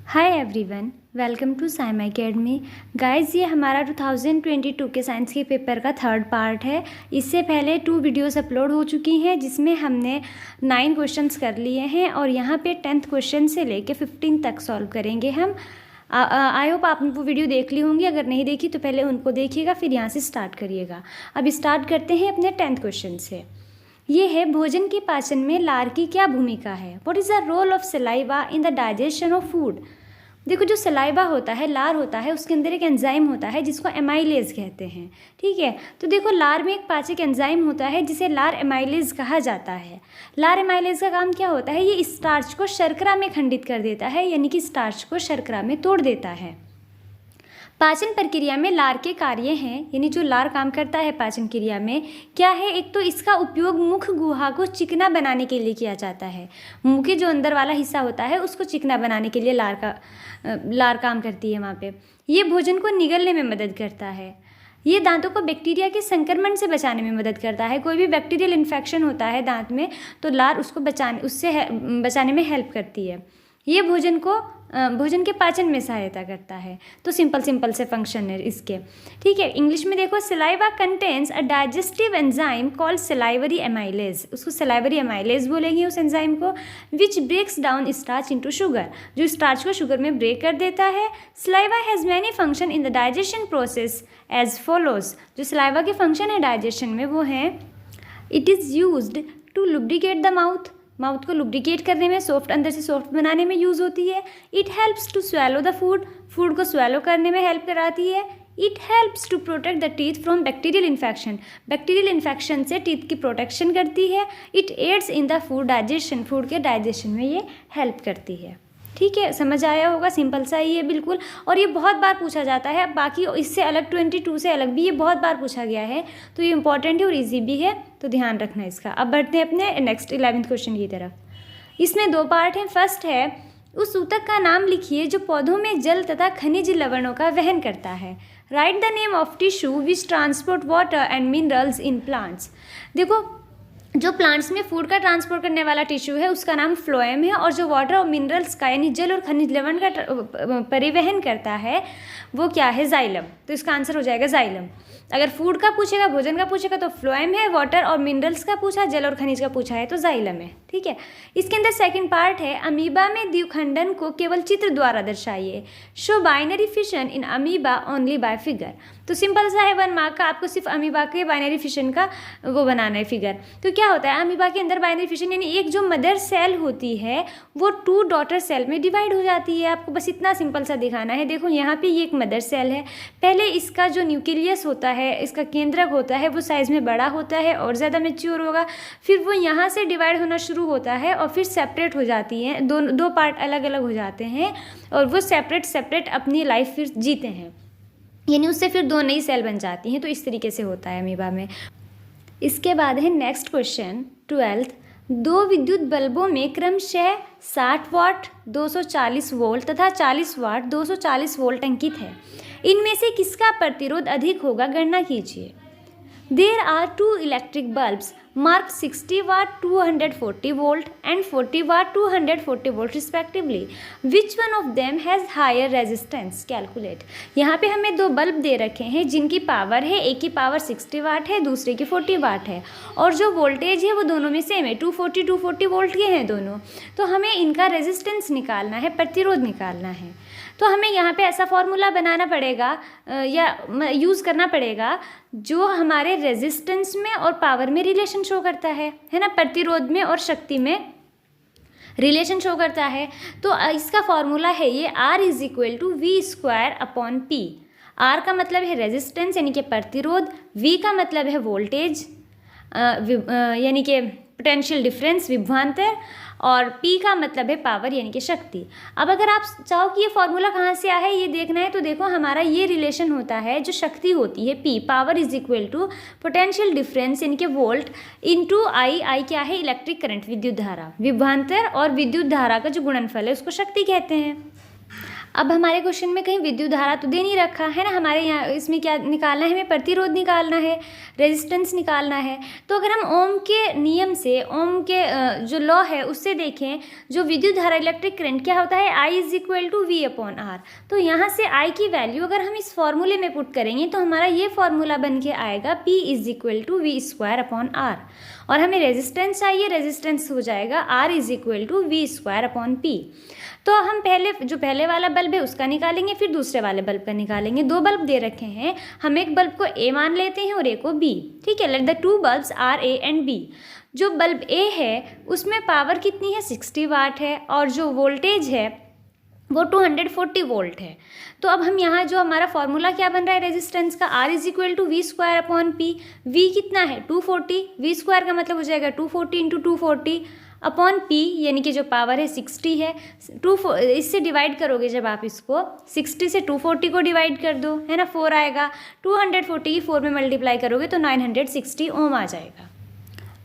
Hi everyone, welcome to Saima academy. Guys, ये हमारा 2022 के साइंस के पेपर का थर्ड पार्ट है। इससे पहले 2 वीडियोस अपलोड हो चुकी हैं जिसमें हमने 9 क्वेश्चंस कर लिए हैं और यहाँ पे 10th क्वेश्चन से लेके 15 तक सॉल्व करेंगे हम। आई होप आपने वो वीडियो देख ली होंगी। अगर नहीं देखी तो पहले उनको देखिएगा, फिर यहाँ से स्टार्ट करिएगा। अब स्टार्ट करते हैं अपने 10th क्वेश्चन से। ये है, भोजन के पाचन में लार की क्या भूमिका है? What is the role of saliva in the digestion of food? देखो, जो सलाइवा होता है, लार होता है, उसके अंदर एक एंजाइम होता है जिसको एमाइलेज कहते हैं। ठीक है, तो देखो लार में एक पाचक एंजाइम होता है जिसे लार एमाइलेज कहा जाता है। लार एमाइलेज का काम क्या होता है? ये स्टार्च को शर्करा में खंडित कर देता है, यानी कि स्टार्च को शर्करा में तोड़ देता है। पाचन प्रक्रिया में लार के कार्य हैं, यानी जो लार काम करता है पाचन क्रिया में क्या है? एक तो इसका उपयोग मुख गुहा को चिकना बनाने के लिए किया जाता है। मुंह के जो अंदर वाला हिस्सा होता है उसको चिकना बनाने के लिए लार काम करती है वहाँ पे। ये भोजन को निगलने में मदद करता है। ये दांतों को बैक्टीरिया के संक्रमण से बचाने में मदद करता है। कोई भी बैक्टीरियल इन्फेक्शन होता है दांत में तो लार उसको बचाने में हेल्प करती है। ये भोजन के पाचन में सहायता करता है। तो सिंपल से फंक्शन है इसके। ठीक है, इंग्लिश में देखो, saliva contains a digestive enzyme called salivary amylase. उसको सलाइवरी एमाइलेज बोलेंगे उस एंजाइम को, which breaks down starch into sugar, जो स्टार्च को शुगर में ब्रेक कर देता है। Saliva has many function in the digestion process as follows. जो सलाइवा के फंक्शन है डाइजेशन में वो हैं, it is used to lubricate the mouth को लुब्रिकेट करने में, सॉफ्ट अंदर से सॉफ्ट बनाने में यूज़ होती है। It helps to swallow the food को स्वेलो करने में हेल्प कराती है। It helps to protect the teeth from bacterial infection से टीथ की प्रोटेक्शन करती है। It aids in the food के डाइजेशन में ये हेल्प करती है। ठीक है, समझ आया होगा, सिंपल सा ही है बिल्कुल। और ये बहुत बार पूछा जाता है, बाकी इससे अलग 22 से अलग भी ये बहुत बार पूछा गया है, तो ये इंपॉर्टेंट है और इजी भी है, तो ध्यान रखना इसका। अब बढ़ते हैं अपने नेक्स्ट 11th क्वेश्चन की तरफ। इसमें 2 पार्ट हैं। फर्स्ट है, उस ऊतक का नाम लिखिए जो पौधों में जल तथा खनिज लवणों का वहन करता है। Right the name of tissue which transport water and minerals in plants. देखो, जो प्लांट्स में फूड का ट्रांसपोर्ट करने वाला टिश्यू है उसका नाम फ्लोएम है, और जो वाटर और मिनरल्स का यानी जल और खनिज लवण का परिवहन करता है वो क्या है? जाइलम। तो इसका आंसर हो जाएगा जाइलम। अगर फूड का पूछेगा, भोजन का पूछेगा तो फ्लोएम है, वाटर और मिनरल्स का पूछा, जल और खनिज का पूछा है तो जाइलम है। ठीक है, इसके अंदर सेकंड पार्ट है, अमीबा में द्विखंडन को केवल चित्र द्वारा दर्शाइए। Show binary fission in amoeba only by figure. तो सिंपल सा है, 1 मार्क का। आपको सिर्फ अमीबा के बाइनरी फिशन का वो बनाना है फिगर। तो क्या होता है अमीबा के अंदर बाइनरी फिशन, यानी एक जो मदर सेल होती है वो 2 डॉटर सेल में डिवाइड हो जाती है। आपको बस इतना सिंपल सा दिखाना है। देखो यहाँ पे ये एक मदर सेल है। पहले इसका जो न्यूक्लियस होता है, इसका केंद्रक होता है, वो साइज़ में बड़ा होता है और ज़्यादा मैच्योर होगा। फिर वो यहाँ से डिवाइड होना शुरू होता है और फिर सेपरेट हो जाती है। दो पार्ट अलग अलग हो जाते हैं और वो सेपरेट अपनी लाइफ फिर जीते हैं, यानी उससे फिर 2 नई सेल बन जाती हैं। तो इस तरीके से होता है अमीबा में। इसके बाद है नेक्स्ट क्वेश्चन 12th। 2 विद्युत बल्बों में क्रमशः 60 वाट 240 वोल्ट तथा 40 वाट 240 वोल्ट अंकित है। इनमें से किसका प्रतिरोध अधिक होगा? गणना कीजिए। There are 2 electric bulbs marked 60 watt 240 volt and 40 watt 240 volt respectively. Which one of them has higher resistance? Calculate. यहाँ पे हमें 2 बल्ब दे रखे हैं जिनकी पावर है, एक की पावर 60 वाट है, दूसरे की 40 वाट है, और जो वोल्टेज है वो दोनों में सेम है, 240 वोल्ट के हैं दोनों। तो हमें इनका रेजिस्टेंस निकालना है, प्रतिरोध निकालना है। तो हमें यहाँ पे ऐसा फॉर्मूला बनाना पड़ेगा या यूज़ करना पड़ेगा जो हमारे रेजिस्टेंस में और पावर में रिलेशन शो करता है ना, प्रतिरोध में और शक्ति में रिलेशन शो करता है। तो इसका फॉर्मूला है ये, R = V²/P। R का मतलब है रेजिस्टेंस यानी कि प्रतिरोध, V का मतलब है वोल्टेज यानी कि पोटेंशियल डिफरेंस विभवांतर, और P का मतलब है पावर यानी कि शक्ति। अब अगर आप चाहो कि ये फॉर्मूला कहाँ से आया है ये देखना है, तो देखो हमारा ये रिलेशन होता है, जो शक्ति होती है P, पावर = पोटेंशियल डिफरेंस यानी कि वोल्ट इंटू I क्या है? इलेक्ट्रिक करंट, विद्युत धारा, विभवांतर और विद्युत धारा का जो गुणनफल है उसको शक्ति कहते हैं। अब हमारे क्वेश्चन में कहीं विद्युत धारा तो दे नहीं रखा है ना, हमारे यहाँ इसमें क्या निकालना है, हमें प्रतिरोध निकालना है, रेजिस्टेंस निकालना है। तो अगर हम ओम के नियम से, ओम के जो लॉ है उससे देखें, जो विद्युत धारा इलेक्ट्रिक करंट क्या होता है, I is equal to V upon R. तो यहाँ से I की वैल्यू अगर हम इस फॉर्मूले में पुट करेंगे तो हमारा ये फॉर्मूला बन के आएगा P is equal to V square upon R. और हमें रेजिस्टेंस चाहिए, रेजिस्टेंस हो जाएगा R is equal to V square upon P. तो हम पहले वाला बल्ब है उसका निकालेंगे, फिर दूसरे वाले बल्ब का निकालेंगे। दो बल्ब दे रखे हैं, हम एक बल्ब को A मान लेते हैं और एक को B, ठीक है। Let the two bulbs are A and B। जो बल्ब A है उसमें पावर कितनी है, 60 वाट है, और जो वोल्टेज है वो 240 वोल्ट है। तो अब हम यहाँ जो हमारा फॉर्मूला क्या बन रहा है रेजिस्टेंस का, R is equal to V square upon P. V कितना है 240, वी स्क्वायर का मतलब हो जाएगा 240 इंटू 240 अपॉन पी, यानी कि जो पावर है 60 है। इससे डिवाइड करोगे जब आप इसको 60 से 240 को डिवाइड कर दो, है ना, 4 आएगा। 240 की 4 में मल्टीप्लाई करोगे तो 960 ओम आ जाएगा।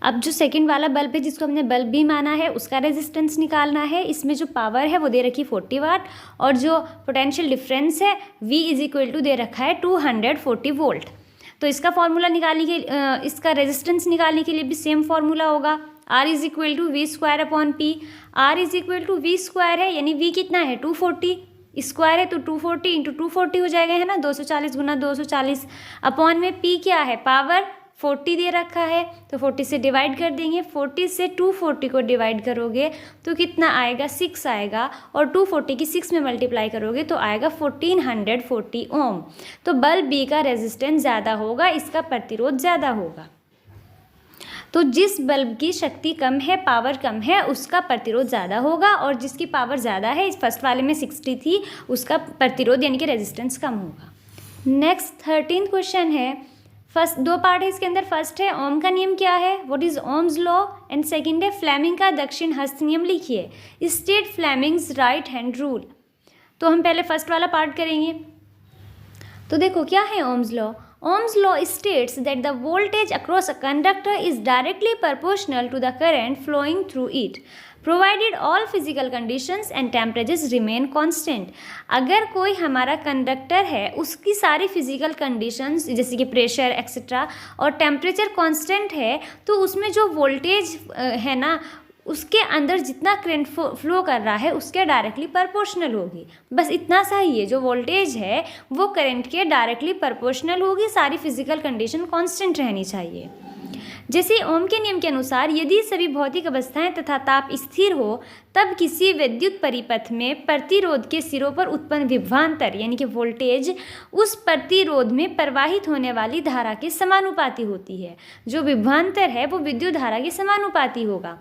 अब जो सेकंड वाला बल्ब है जिसको हमने बल्ब भी माना है उसका रेजिस्टेंस निकालना है। इसमें जो पावर है वो दे रखी 40 वाट, और जो पोटेंशियल डिफरेंस है V इज इक्वल टू दे रखा है 240 वोल्ट। तो इसका फॉर्मूला निकालने के इसका रेजिस्टेंस निकालने के लिए भी सेम फॉर्मूला होगा, R is equal to V square upon P. R is equal to V square है, यानी V कितना है 240, स्क्वायर है तो 240 इंटू 240 हो जाएगा, है ना, 240 गुना 240 अपॉन में P क्या है, पावर 40 दे रखा है, तो 40 से डिवाइड कर देंगे। 40 से 240 को डिवाइड करोगे तो कितना आएगा, 6 आएगा, और 240 की 6 में मल्टीप्लाई करोगे तो आएगा 1440 ओम। तो बल्ब B का रेजिस्टेंस ज़्यादा होगा, इसका प्रतिरोध ज़्यादा होगा। तो जिस बल्ब की शक्ति कम है, पावर कम है, उसका प्रतिरोध ज़्यादा होगा, और जिसकी पावर ज़्यादा है, इस फर्स्ट वाले में 60 थी, उसका प्रतिरोध यानी कि रेजिस्टेंस कम होगा। नेक्स्ट 13 क्वेश्चन है, फर्स्ट दो पार्ट है इसके अंदर। फर्स्ट है ओम का नियम क्या है, what is Ohm's law, and second है फ्लेमिंग का दक्षिण हस्त नियम लिखिए, state Fleming's right hand rule. तो हम पहले फर्स्ट वाला पार्ट करेंगे। तो देखो क्या है Ohm's law. Ohm's law states that the voltage across a conductor is directly proportional to the current flowing through it, provided all physical conditions and temperatures remain constant। अगर कोई हमारा कंडक्टर है उसकी सारी फिजिकल कंडीशंस जैसे कि pressure etcetera और temperature constant है, तो उसमें जो वोल्टेज है ना उसके अंदर जितना करंट फ्लो कर रहा है उसके डायरेक्टली प्रोपोर्शनल होगी। बस इतना सा ही है, जो वोल्टेज है वो करंट के डायरेक्टली प्रोपोर्शनल होगी, सारी फिजिकल कंडीशन कांस्टेंट रहनी चाहिए। जैसे ओम के नियम के अनुसार यदि सभी भौतिक अवस्थाएं तथा ताप स्थिर हो तब किसी विद्युत परिपथ में प्रतिरोध के सिरों पर उत्पन्न विभवांतर यानी कि वोल्टेज उस प्रतिरोध में प्रवाहित होने वाली धारा के समानुपाती होती है। जो विभवांतर है वो विद्युत धारा के समानुपाती होगा,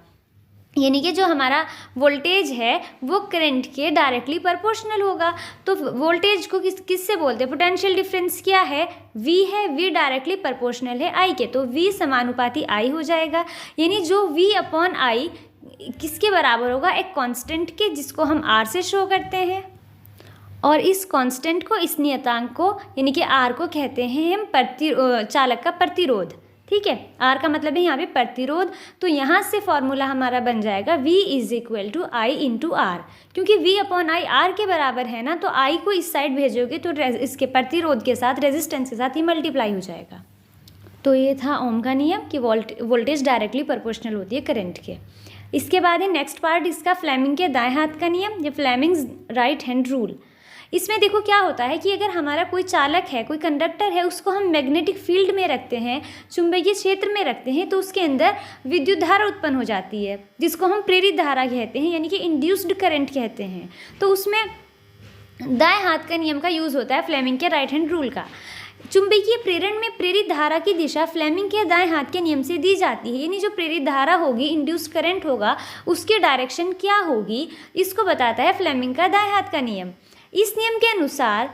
यानी कि जो हमारा वोल्टेज है वो करंट के डायरेक्टली प्रोपोर्शनल होगा। तो वोल्टेज को किससे बोलते हैं, पोटेंशियल डिफरेंस क्या है, V है, V डायरेक्टली प्रोपोर्शनल है I के, तो V समानुपाती I हो जाएगा। यानी जो V अपॉन I किसके बराबर होगा, एक कांस्टेंट के, जिसको हम R से शो करते हैं, और इस कांस्टेंट को, इस नियतांक को यानी कि R को कहते हैं हम चालक का प्रतिरोध। ठीक है, R का मतलब है यहाँ पे प्रतिरोध। तो यहाँ से फॉर्मूला हमारा बन जाएगा V is equal to I into R, क्योंकि V अपॉन I R के बराबर है ना, तो I को इस साइड भेजोगे तो इसके प्रतिरोध के साथ, रेजिस्टेंस के साथ ही मल्टीप्लाई हो जाएगा। तो ये था ओम का नियम कि वोल्टेज डायरेक्टली प्रोपोर्शनल होती है करंट के। इसके बाद है नेक्स्ट पार्ट इसका फ्लेमिंग के दाएं हाथ का नियम, या फ्लेमिंग्स राइट हैंड रूल। इसमें देखो क्या होता है कि अगर हमारा कोई चालक है, कोई कंडक्टर है, उसको हम मैग्नेटिक फील्ड में रखते हैं, चुंबकीय क्षेत्र में रखते हैं, तो उसके अंदर विद्युत धारा उत्पन्न हो जाती है जिसको हम प्रेरित धारा कहते हैं, यानी कि इंड्यूस्ड करंट कहते हैं। तो उसमें दाएं हाथ का नियम का यूज़ होता है फ्लेमिंग के राइट हैंड रूल का। चुंबकीय प्रेरण में प्रेरित धारा की दिशा फ्लेमिंग के दाएं हाथ के नियम से दी जाती है, यानी जो प्रेरित धारा होगी, इंड्यूस्ड करंट होगा, उसकी डायरेक्शन क्या होगी, इसको बताता है फ्लेमिंग का दाएं हाथ का नियम। इस नियम के अनुसार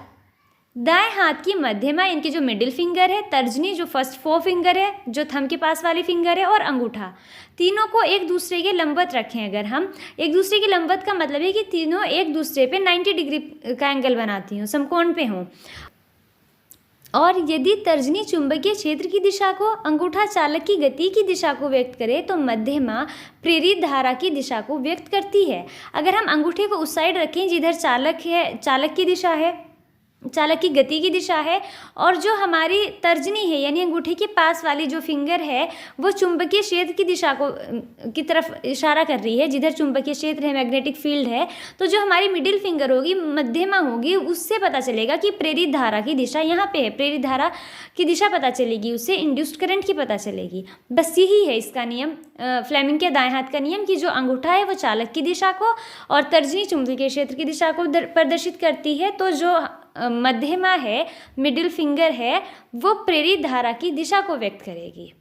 दाएं हाथ की मध्यमा यानी कि जो मिडिल फिंगर है, तर्जनी जो फर्स्ट 4 फिंगर है, जो थंब के पास वाली फिंगर है, और अंगूठा, तीनों को एक दूसरे के लंबवत रखें। अगर हम एक दूसरे के लंबवत का मतलब है कि तीनों एक दूसरे पे 90 डिग्री का एंगल बनाती हों, समकोण पे हों। और यदि तर्जनी चुंबकीय क्षेत्र की दिशा को, अंगूठा चालक की गति की दिशा को व्यक्त करे तो मध्यमा प्रेरित धारा की दिशा को व्यक्त करती है। अगर हम अंगूठे को उस साइड रखें जिधर चालक की दिशा है, चालक की गति की दिशा है, और जो हमारी तर्जनी है यानी अंगूठे के पास वाली जो फिंगर है वो चुंबकीय क्षेत्र की दिशा की तरफ इशारा कर रही है, जिधर चुंबकीय क्षेत्र है, मैग्नेटिक फील्ड है, तो जो हमारी मिडिल फिंगर होगी, मध्यमा होगी, उससे पता चलेगा कि प्रेरित धारा की दिशा यहाँ पे है। प्रेरित धारा की दिशा पता चलेगी, उससे इंड्यूस्ड करंट की पता चलेगी। बस यही है इसका नियम, फ्लेमिंग के दाएं हाथ का नियम, कि जो अंगूठा है वो चालक की दिशा को और तर्जनी चुंबकीय क्षेत्र की दिशा को प्रदर्शित करती है, तो जो मध्यमा है, मिडिल फिंगर है, वो प्रेरित धारा की दिशा को व्यक्त करेगी।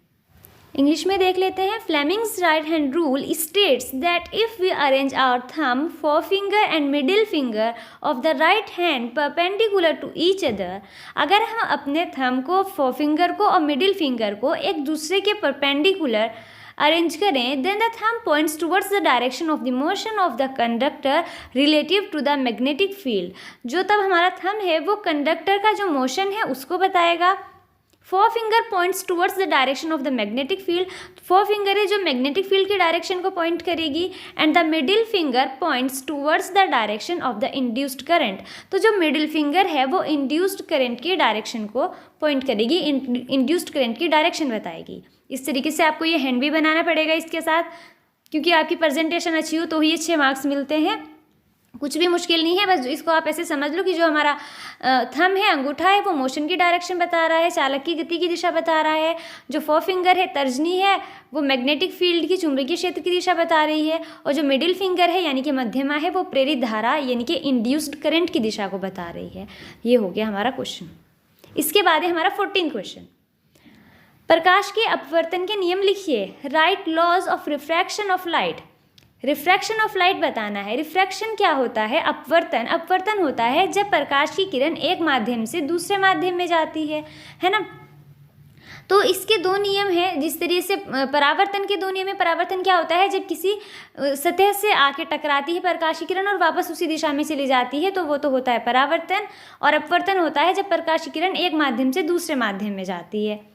इंग्लिश में देख लेते हैं। Fleming's right hand rule states that if we arrange our thumb, forefinger and middle finger of the right hand perpendicular to each other, अगर हम अपने थंब को, फोरफिंगर को और मिडिल फिंगर को एक दूसरे के परपेंडिकुलर अरेंज करें, then the thumb points towards the direction of the motion of the conductor relative to the magnetic field. जो तब हमारा थंब है वो कंडक्टर का जो मोशन है उसको बताएगा। Four finger points towards the direction of the magnetic field, four finger है जो मैग्नेटिक फील्ड के डायरेक्शन को पॉइंट करेगी, and the middle finger points towards the direction of the induced current. तो जो मिडिल फिंगर है वो इंड्यूस्ड करंट के डायरेक्शन को पॉइंट करेगी, इंड्यूस्ड करंट की डायरेक्शन बताएगी। इस तरीके से आपको ये हैंड भी बनाना पड़ेगा इसके साथ, क्योंकि आपकी प्रेजेंटेशन अच्छी हो तो ही अच्छे मार्क्स मिलते हैं। कुछ भी मुश्किल नहीं है, बस इसको आप ऐसे समझ लो कि जो हमारा थंब है, अंगूठा है, वो मोशन की डायरेक्शन बता रहा है, चालक की गति की दिशा बता रहा है, जो फोर फिंगर है, तर्जनी है, वो मैग्नेटिक फील्ड की, चुंबकीय क्षेत्र की दिशा बता रही है, और जो मिडिल फिंगर है यानी कि मध्यमा है, वो प्रेरित धारा यानी कि इंड्यूस्ड करंट की दिशा को बता रही है। ये हो गया हमारा क्वेश्चन। इसके बाद है हमारा 14 क्वेश्चन। प्रकाश के अपवर्तन के नियम लिखिए। Write laws of refraction of light. Refraction of light बताना है। रिफ्रैक्शन क्या होता है? अपवर्तन। अपवर्तन होता है जब प्रकाश की किरण एक माध्यम से दूसरे माध्यम में जाती है ना। तो इसके दो नियम हैं। जिस तरीके से परावर्तन के दो नियम है। परावर्तन क्या होता है? जब किसी सतह से आके टकराती है प्रकाश की किरण और वापस उसी दिशा में चली जाती है, तो वो तो होता है परावर्तन। और अपवर्तन होता है जब प्रकाश की किरण एक माध्यम से दूसरे माध्यम में जाती है।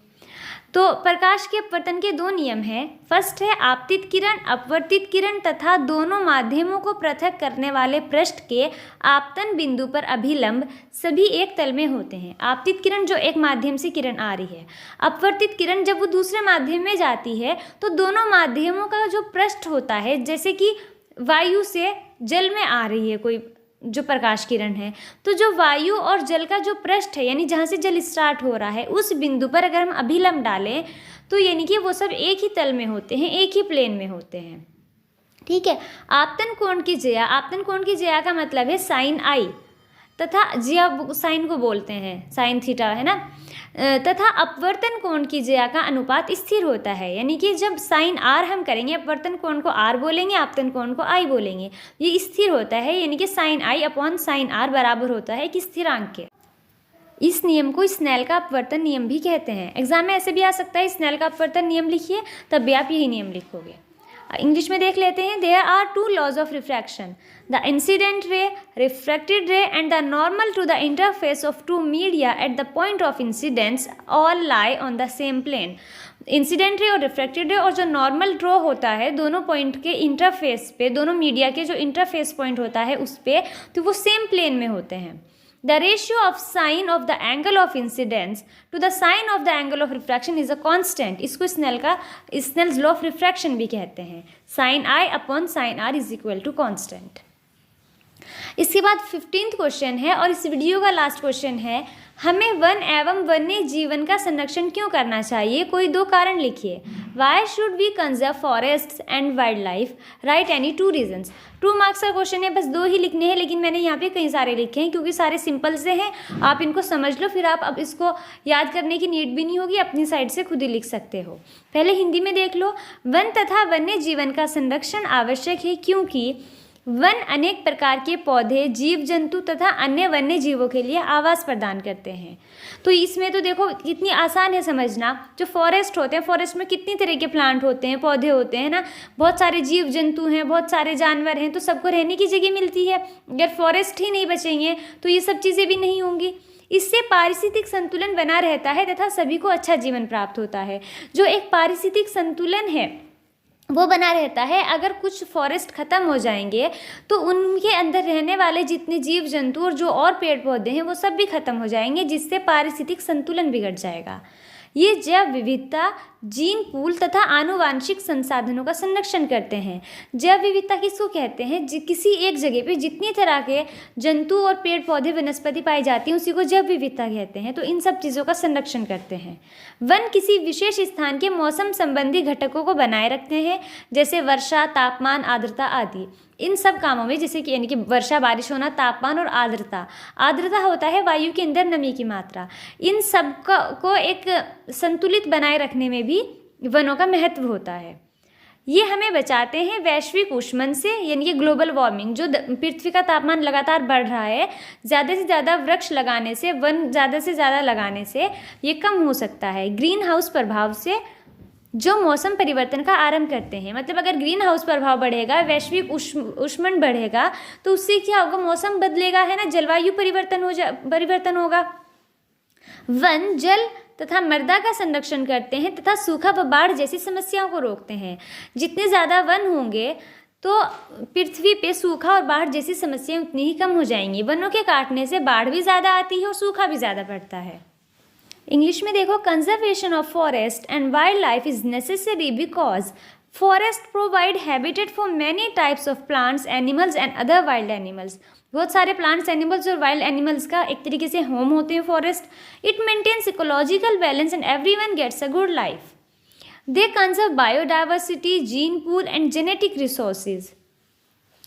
तो प्रकाश के अपवर्तन के दो नियम हैं। फर्स्ट है आपतित किरण, अपवर्तित किरण तथा दोनों माध्यमों को पृथक करने वाले पृष्ठ के आपतन बिंदु पर अभिलंब सभी एक तल में होते हैं। आपतित किरण जो एक माध्यम से किरण आ रही है, अपवर्तित किरण जब वो दूसरे माध्यम में जाती है, तो दोनों माध्यमों का जो पृष्ठ होता है, जैसे कि वायु से जल में आ रही है कोई जो प्रकाश किरण है, तो जो वायु और जल का जो पृष्ठ है, यानी जहाँ से जल स्टार्ट हो रहा है, उस बिंदु पर अगर हम अभिलंब डालें तो यानी कि वो सब एक ही तल में होते हैं, एक ही प्लेन में होते हैं। ठीक है। आपतन कोण की ज्या, आपतन कोण की ज्या का मतलब है साइन आई, तथा ज्या साइन को बोलते हैं, साइन थीटा है ना। तथा अपवर्तन कोण की ज्या का अनुपात स्थिर होता है, यानी कि जब साइन आर हम करेंगे, अपवर्तन कोण को आर बोलेंगे, आपतन कोण को आई बोलेंगे, ये स्थिर होता है, यानी कि sine I upon sine R बराबर होता है एक स्थिरांक के। इस नियम को स्नेल का अपवर्तन नियम भी कहते हैं। एग्जाम में ऐसे भी आ सकता है, स्नेल का अपवर्तन नियम लिखिए, तब भी आप यही नियम लिखोगे। इंग्लिश में देख लेते हैं। There are two laws of refraction, the incident ray, refracted ray and the normal to the interface of two media at the point of incidence all lie on the same plane. Incident ray और refracted रे और जो normal draw होता है दोनों point के interface पे, दोनों मीडिया के जो इंटरफेस पॉइंट होता है उस पे, तो वो सेम प्लेन में होते हैं। The ratio of sine of the angle of incidence to the sine of the angle of refraction is a constant। इसको स्नेल्स लॉ ऑफ रिफ्रैक्शन भी कहते हैं। sin I upon sin R is equal to constant. इसके बाद 15th question है और इस video का लास्ट क्वेश्चन है। हमें वन एवं वन्य जीवन का संरक्षण क्यों करना चाहिए? कोई दो कारण लिखिए। Why should we conserve forest and wildlife? Write any two reasons. 2 marks का क्वेश्चन है, बस 2 ही लिखने हैं, लेकिन मैंने यहाँ पे कई सारे लिखे हैं क्योंकि सारे सिंपल से हैं। आप इनको समझ लो, फिर आप अब इसको याद करने की नीड भी नहीं होगी, अपनी साइड से खुद ही लिख सकते हो। पहले हिंदी में देख लो। वन तथा वन्य जीवन का संरक्षण आवश्यक है क्योंकि वन अनेक प्रकार के पौधे, जीव जंतु तथा अन्य वन्य जीवों के लिए आवास प्रदान करते हैं। तो इसमें तो देखो कितनी आसान है समझना। जो फॉरेस्ट होते हैं, फॉरेस्ट में कितनी तरह के प्लांट होते हैं, पौधे होते हैं ना, बहुत सारे जीव जंतु हैं, बहुत सारे जानवर हैं, तो सबको रहने की जगह मिलती है। अगर फॉरेस्ट ही नहीं बचेंगे तो ये सब चीज़ें भी नहीं होंगी। इससे पारिस्थितिक संतुलन बना रहता है तथा सभी को अच्छा जीवन प्राप्त होता है। जो एक पारिस्थितिक संतुलन है वो बना रहता है। अगर कुछ फॉरेस्ट ख़त्म हो जाएंगे तो उनके अंदर रहने वाले जितने जीव जंतु और जो और पेड़ पौधे हैं वो सब भी ख़त्म हो जाएंगे, जिससे पारिस्थितिक संतुलन बिगड़ जाएगा। ये जैव विविधता, जीन पूल तथा आनुवांशिक संसाधनों का संरक्षण करते हैं। जैव विविधता किसको कहते हैं? किसी एक जगह पे जितनी तरह के जंतु और पेड़ पौधे वनस्पति पाई जाती हैं उसी को जैव विविधता कहते हैं। तो इन सब चीज़ों का संरक्षण करते हैं। वन किसी विशेष स्थान के मौसम संबंधी घटकों को बनाए रखते हैं, जैसे वर्षा, तापमान, आर्द्रता आदि। इन सब कामों में जैसे कि यानी कि वर्षा, बारिश होना, तापमान और आर्द्रता। आर्द्रता होता है वायु के अंदर नमी की मात्रा। इन सब को एक संतुलित बनाए रखने में भी वनों का महत्व होता है। ये हमें बचाते हैं वैश्विक ऊष्मन से, यानी कि ग्लोबल वार्मिंग। जो पृथ्वी का तापमान लगातार बढ़ रहा है, ज़्यादा से ज़्यादा वृक्ष लगाने से, वन ज़्यादा से ज़्यादा लगाने से ये कम हो सकता है। ग्रीन हाउस प्रभाव से जो मौसम परिवर्तन का आरंभ करते हैं, मतलब अगर ग्रीन हाउस प्रभाव बढ़ेगा, वैश्विक ऊष्मन बढ़ेगा तो उससे क्या होगा? मौसम बदलेगा, है ना, जलवायु परिवर्तन होगा। वन जल तथा मृदा का संरक्षण करते हैं तथा सूखा व बाढ़ जैसी समस्याओं को रोकते हैं। जितने ज़्यादा वन होंगे तो पृथ्वी पे सूखा और बाढ़ जैसी समस्याएं उतनी ही कम हो जाएंगी। वनों के काटने से बाढ़ भी ज़्यादा आती है और सूखा भी ज़्यादा पड़ता है। इंग्लिश में देखो, conservation of forest and wildlife is necessary because forest provide habitat for many types of plants, animals and other wild animals. बहुत सारे प्लांट्स, एनिमल्स और वाइल्ड एनिमल्स का एक तरीके से होम होते हैं forest. It maintains ecological balance and everyone gets a good life. They conserve biodiversity, gene pool and genetic resources.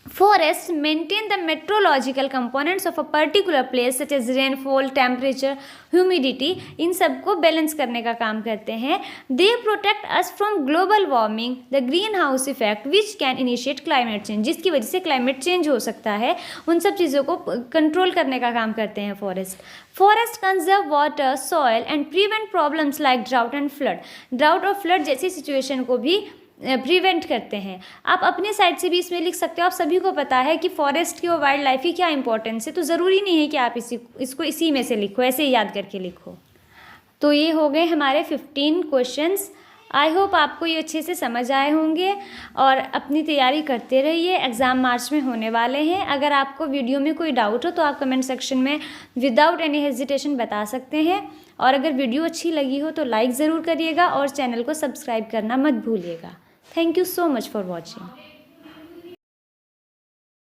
Forests maintain the meteorological components of a particular place such as rainfall, temperature, humidity। इन सबको balance करने का काम करते हैं। They protect us from global warming, the greenhouse effect which can initiate climate change। जिसकी वजह से climate change हो सकता है, उन सब चीज़ों को कंट्रोल करने का काम करते हैं forest. Forest conserve water, soil and prevent problems like drought and flood। Drought और फ्लड जैसी सिचुएशन को भी प्रिवेंट करते हैं। आप अपने साइड से भी इसमें लिख सकते हो। आप सभी को पता है कि फॉरेस्ट की और वाइल्ड लाइफ की क्या इंपॉर्टेंस है, तो ज़रूरी नहीं है कि आप इसको इसी में से लिखो, ऐसे ही याद करके लिखो। तो ये हो गए हमारे 15 क्वेश्चंस। आई होप आपको ये अच्छे से समझ आए होंगे और अपनी तैयारी करते रहिए। एग्ज़ाम मार्च में होने वाले हैं। अगर आपको वीडियो में कोई डाउट हो तो आप कमेंट सेक्शन में विदाउट एनी हेजिटेशन बता सकते हैं। और अगर वीडियो अच्छी लगी हो तो लाइक ज़रूर करिएगा और चैनल को सब्सक्राइब करना मत भूलिएगा। Thank you so much for watching.